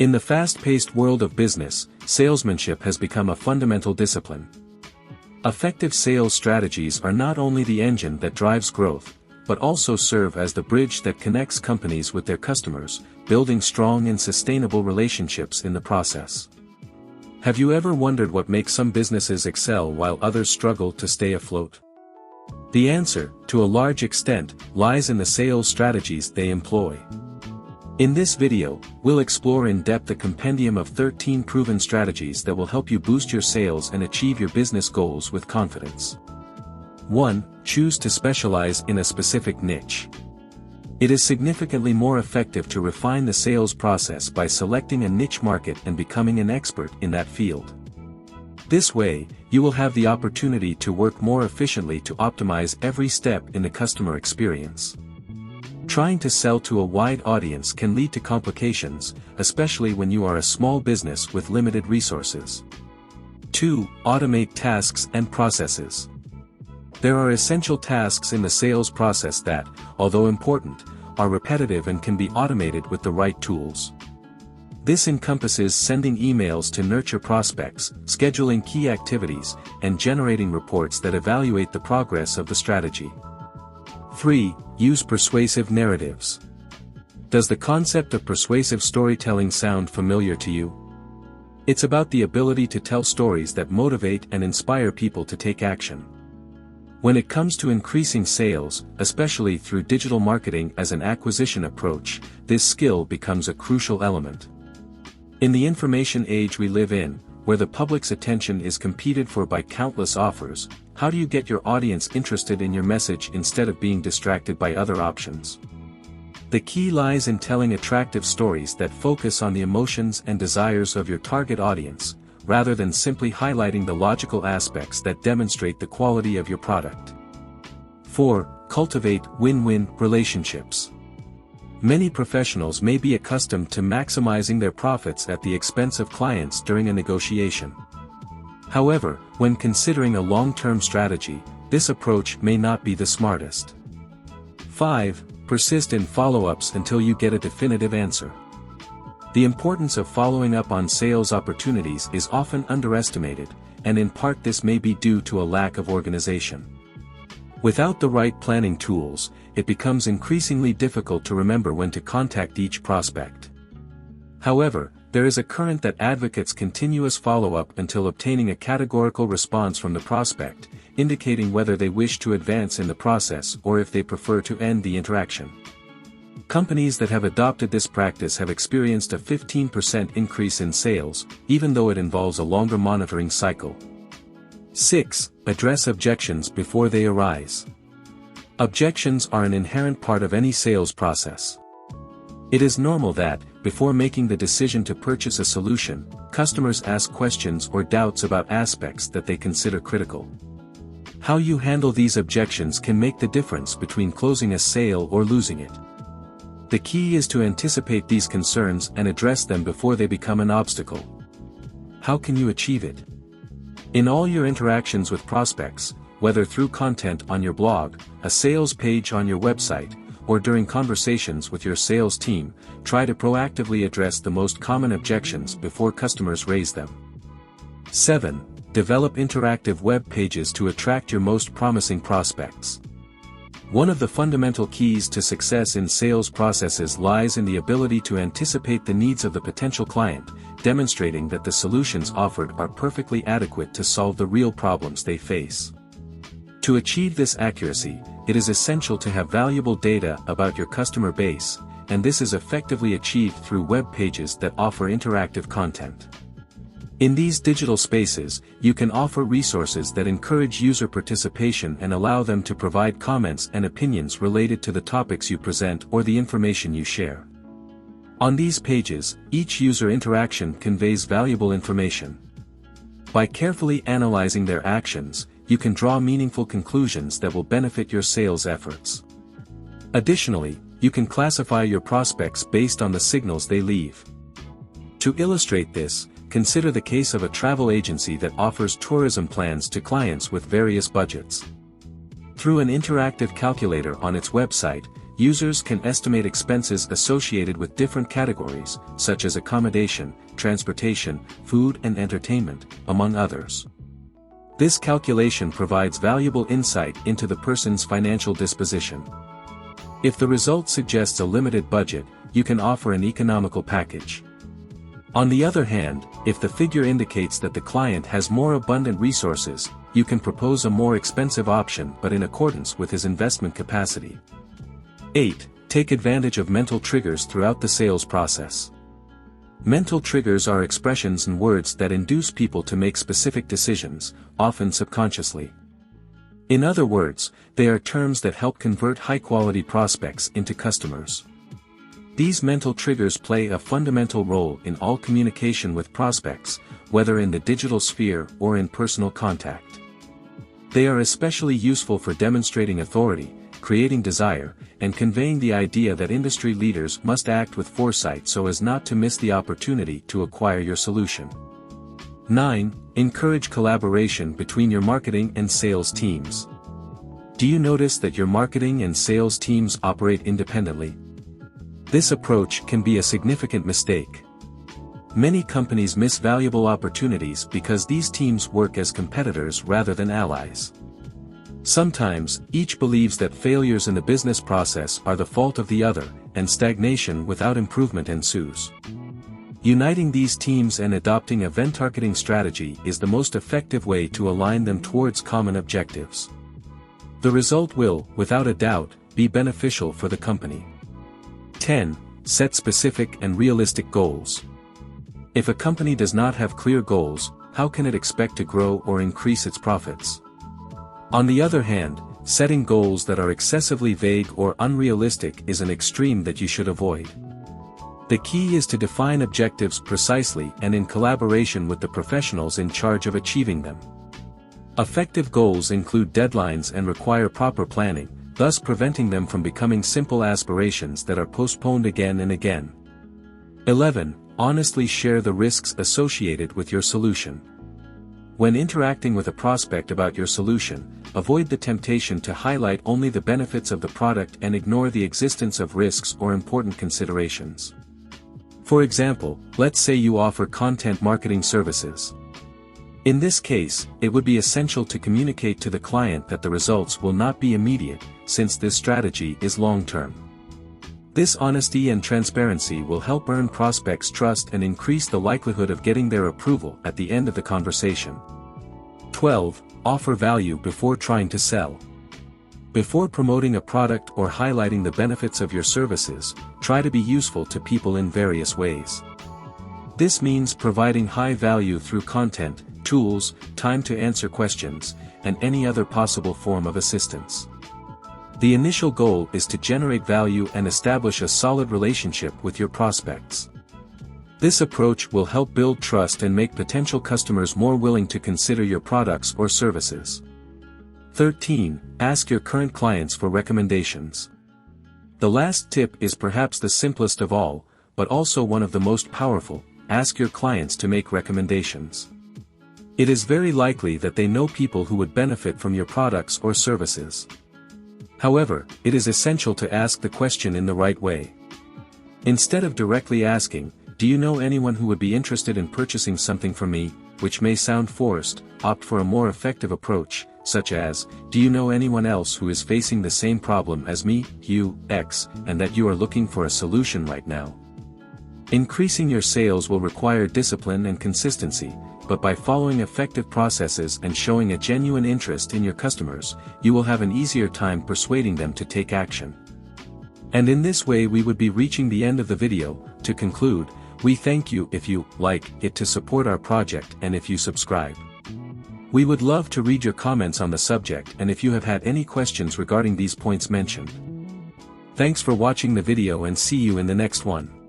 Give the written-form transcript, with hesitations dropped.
In the fast-paced world of business, salesmanship has become a fundamental discipline. Effective sales strategies are not only the engine that drives growth, but also serve as the bridge that connects companies with their customers, building strong and sustainable relationships in the process. Have you ever wondered what makes some businesses excel while others struggle to stay afloat? The answer, to a large extent, lies in the sales strategies they employ. In this video, we'll explore in depth a compendium of 13 proven strategies that will help you boost your sales and achieve your business goals with confidence. 1. Choose to specialize in a specific niche. It is significantly more effective to refine the sales process by selecting a niche market and becoming an expert in that field. This way, you will have the opportunity to work more efficiently to optimize every step in the customer experience. Trying to sell to a wide audience can lead to complications, especially when you are a small business with limited resources. 2. Automate tasks and processes. There are essential tasks in the sales process that, although important, are repetitive and can be automated with the right tools. This encompasses sending emails to nurture prospects, scheduling key activities, and generating reports that evaluate the progress of the strategy. 3. Use persuasive narratives. Does the concept of persuasive storytelling sound familiar to you? It's about the ability to tell stories that motivate and inspire people to take action. When it comes to increasing sales, especially through digital marketing as an acquisition approach, this skill becomes a crucial element. In the information age we live in, where the public's attention is competed for by countless offers, how do you get your audience interested in your message instead of being distracted by other options? The key lies in telling attractive stories that focus on the emotions and desires of your target audience, rather than simply highlighting the logical aspects that demonstrate the quality of your product. 4. Cultivate win-win relationships. Many professionals may be accustomed to maximizing their profits at the expense of clients during a negotiation. However, when considering a long-term strategy, this approach may not be the smartest. 5. Persist in follow-ups until you get a definitive answer. The importance of following up on sales opportunities is often underestimated, and in part this may be due to a lack of organization. Without the right planning tools, it becomes increasingly difficult to remember when to contact each prospect. However, there is a current that advocates continuous follow-up until obtaining a categorical response from the prospect, indicating whether they wish to advance in the process or if they prefer to end the interaction. Companies that have adopted this practice have experienced a 15% increase in sales, even though it involves a longer monitoring cycle. 6. Address objections before they arise. Objections are an inherent part of any sales process. It is normal that, before making the decision to purchase a solution, customers ask questions or doubts about aspects that they consider critical. How you handle these objections can make the difference between closing a sale or losing it. The key is to anticipate these concerns and address them before they become an obstacle. How can you achieve it? In all your interactions with prospects, whether through content on your blog, a sales page on your website, or during conversations with your sales team, try to proactively address the most common objections before customers raise them. 7. Develop interactive web pages to attract your most promising prospects. One of the fundamental keys to success in sales processes lies in the ability to anticipate the needs of the potential client, demonstrating that the solutions offered are perfectly adequate to solve the real problems they face. To achieve this accuracy, it is essential to have valuable data about your customer base, and this is effectively achieved through web pages that offer interactive content. In these digital spaces, you can offer resources that encourage user participation and allow them to provide comments and opinions related to the topics you present or the information you share. On these pages, each user interaction conveys valuable information. By carefully analyzing their actions, you can draw meaningful conclusions that will benefit your sales efforts. Additionally, you can classify your prospects based on the signals they leave. To illustrate this, consider the case of a travel agency that offers tourism plans to clients with various budgets. Through an interactive calculator on its website, users can estimate expenses associated with different categories, such as accommodation, transportation, food and entertainment, among others. This calculation provides valuable insight into the person's financial disposition. If the result suggests a limited budget, you can offer an economical package. On the other hand, if the figure indicates that the client has more abundant resources, you can propose a more expensive option but in accordance with his investment capacity. 8. Take advantage of mental triggers throughout the sales process. Mental triggers are expressions and words that induce people to make specific decisions, often subconsciously. In other words, they are terms that help convert high-quality prospects into customers. These mental triggers play a fundamental role in all communication with prospects, whether in the digital sphere or in personal contact. They are especially useful for demonstrating authority, creating desire, and conveying the idea that industry leaders must act with foresight so as not to miss the opportunity to acquire your solution. 9. Encourage collaboration between your marketing and sales teams. Do you notice that your marketing and sales teams operate independently? This approach can be a significant mistake. Many companies miss valuable opportunities because these teams work as competitors rather than allies. Sometimes, each believes that failures in the business process are the fault of the other, and stagnation without improvement ensues. Uniting these teams and adopting a vendor-targeting strategy is the most effective way to align them towards common objectives. The result will, without a doubt, be beneficial for the company. 10. Set specific and realistic goals. If a company does not have clear goals, how can it expect to grow or increase its profits? On the other hand, setting goals that are excessively vague or unrealistic is an extreme that you should avoid. The key is to define objectives precisely and in collaboration with the professionals in charge of achieving them. Effective goals include deadlines and require proper planning, thus preventing them from becoming simple aspirations that are postponed again and again. 11. Honestly share the risks associated with your solution. When interacting with a prospect about your solution, avoid the temptation to highlight only the benefits of the product and ignore the existence of risks or important considerations. For example, let's say you offer content marketing services. In this case, it would be essential to communicate to the client that the results will not be immediate, since this strategy is long-term. This honesty and transparency will help earn prospects' trust and increase the likelihood of getting their approval at the end of the conversation. 12. Offer value before trying to sell. Before promoting a product or highlighting the benefits of your services, try to be useful to people in various ways. This means providing high value through content, tools, time to answer questions, and any other possible form of assistance. The initial goal is to generate value and establish a solid relationship with your prospects. This approach will help build trust and make potential customers more willing to consider your products or services. 13. Ask your current clients for recommendations. The last tip is perhaps the simplest of all, but also one of the most powerful. Ask your clients to make recommendations. It is very likely that they know people who would benefit from your products or services. However, it is essential to ask the question in the right way. Instead of directly asking, "Do you know anyone who would be interested in purchasing something from me?" which may sound forced, opt for a more effective approach, such as, "Do you know anyone else who is facing the same problem as me, you, X, and that you are looking for a solution right now?" Increasing your sales will require discipline and consistency, but by following effective processes and showing a genuine interest in your customers, you will have an easier time persuading them to take action. And in this way we would be reaching the end of the video. To conclude, we thank you if you like it to support our project and if you subscribe. We would love to read your comments on the subject and if you have had any questions regarding these points mentioned. Thanks for watching the video and see you in the next one.